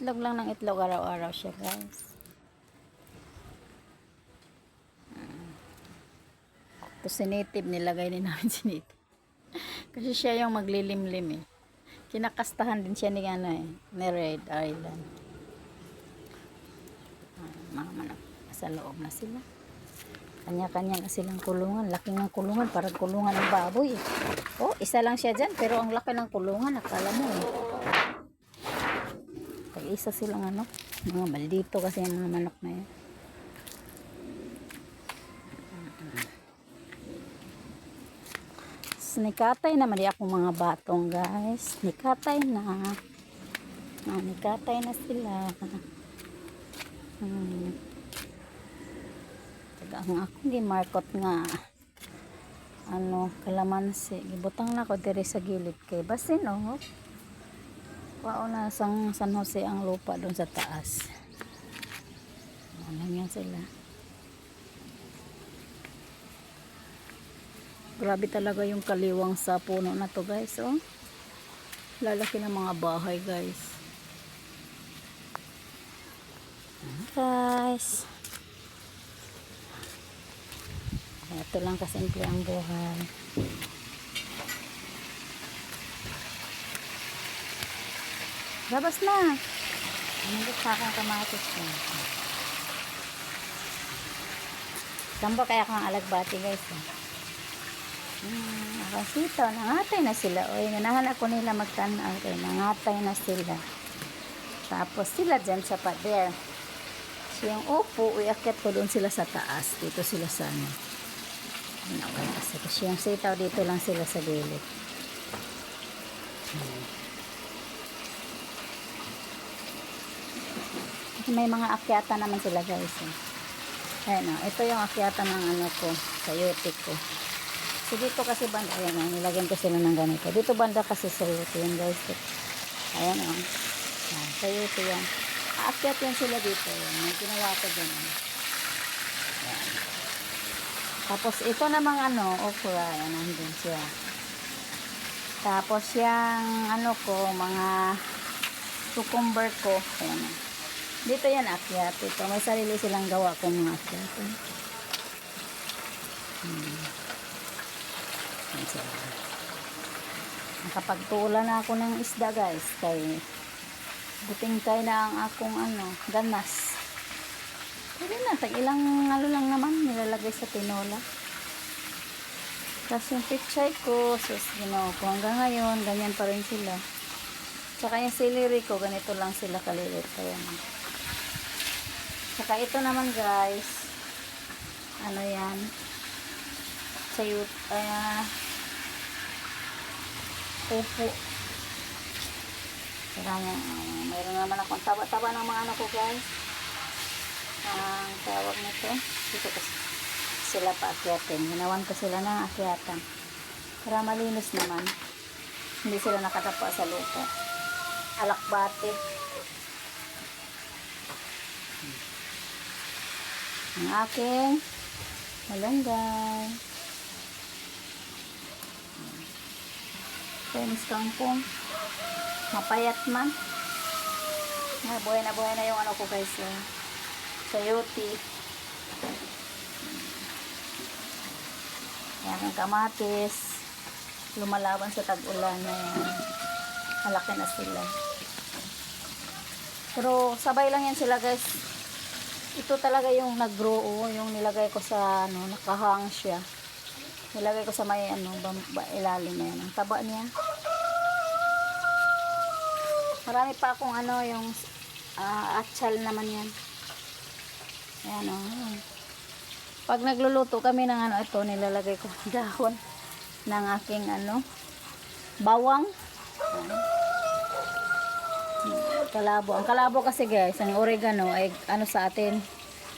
Itlog lang ng itlog araw-araw siya, guys. Tapos sinitib, nilagay din namin sinitib. Kasi siya yung maglilimlim eh. Kinakastahan din siya ni, ano, eh, ni Red Island. Mga manok, sa loob na sila. Kanya-kanya na silang kulungan. Laki ng kulungan, parang kulungan ng baboy eh. Oh, isa lang siya dyan, pero ang laki ng kulungan, akala mo eh. Pag-isa silang ano, mga maldito kasi yung mga manok na yan. Nikatay naman di akong mga batong, guys. Nikatay na. Nikatay na sila. Ang akong gimarkot nga ano, kalamansi. Gibutang na ko diri sa gilid kay basin oh. Wao na sang San Jose ang lupa doon sa taas. Ano yan sila. Grabe talaga yung kaliwang sa puno na to, guys, oh. Lalaki ng mga bahay, guys. Guys. Ito lang kasimple ang buhay. Labas na. Hindi sa akong kamatis ko. Sambo kaya kang alagbati, guys. Nakasito, nangatay na sila. Oy, nanahan ako nila magtanaw. Okay, nangatay na sila. Tapos sila dyan sa pader. Siyang upo, uyakyat ko doon sila sa taas. Dito sila sa ano. Kasi yung sitaw dito lang sila sa gilid. May mga akyatan naman sila, guys. Ayan o, ito yung akyatan ng ano ko, sayote ko. So dito kasi banda, ayan o, nilagyan ko sila ng ganito. Dito banda kasi sayote yun, guys. Ayan o, sayote yan. Aakyat yan sila dito. Ayan, may ginawa ko dyan. Ayan. Tapos ito namang ano, okra, ayan, nandun siya. Tapos yung ano ko, mga cucumber ko, ayan. Dito yan akyat. Ito, may sarili silang gawa kong mga akyat. Nakapagtulan na ako ng isda, guys. Kay butingkay na ang akong ano, ganas. Pwede na, tag-ilang ano lang naman nilalagay sa tinola. Tapos yung pichay ko, sus, ginawa ko. Hanggang ngayon, ganyan pa rin sila. Tsaka yung celery ko, ganito lang sila kalilit. Kaya saka ito naman, guys, ano yan, sayut, upo. Saka mayroon naman akong taba-taba ng mga ano ko, guys. Ang tawag nito, dito kasi sila pa akyatin. Ginawan ko sila ng akyatan. Para malinis naman. Hindi sila nakatapa sa lupa. Alakbate. Ang aking malunggay. Chinese kangkong. Mapayat man. Buhay na yung ano ko, guys. Sayote. Yan ang kamatis. Lumalaban sa tag-ulan na yan. Malaki na sila. Pero sabay lang yan sila, guys. Ito talaga yung nag-grow, yung nilagay ko sa ano, nakahang siya. Nilagay ko sa may ano, ilalim na yan. Ang taba niya. Marami pa akong ano, yung atsal naman yan. Ayan o. Pag nagluluto kami ng ano, ito, nilalagay ko dahon ng aking ano, bawang. Kalabo. Ang kalabo kasi, guys, ang oregano ay ano sa atin,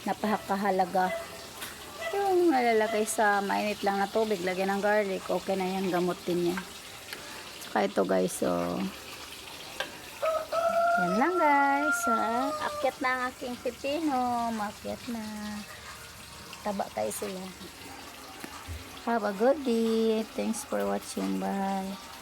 napakahalaga. Yung nalalagay sa mainit lang na tubig, lagyan ng garlic, okay na yan, gamot din yan. Saka ito, guys, so yan lang, guys. Akyat na ang aking pipino. Makyat na. Taba tayo sila. Have a good day. Thanks for watching. Bye.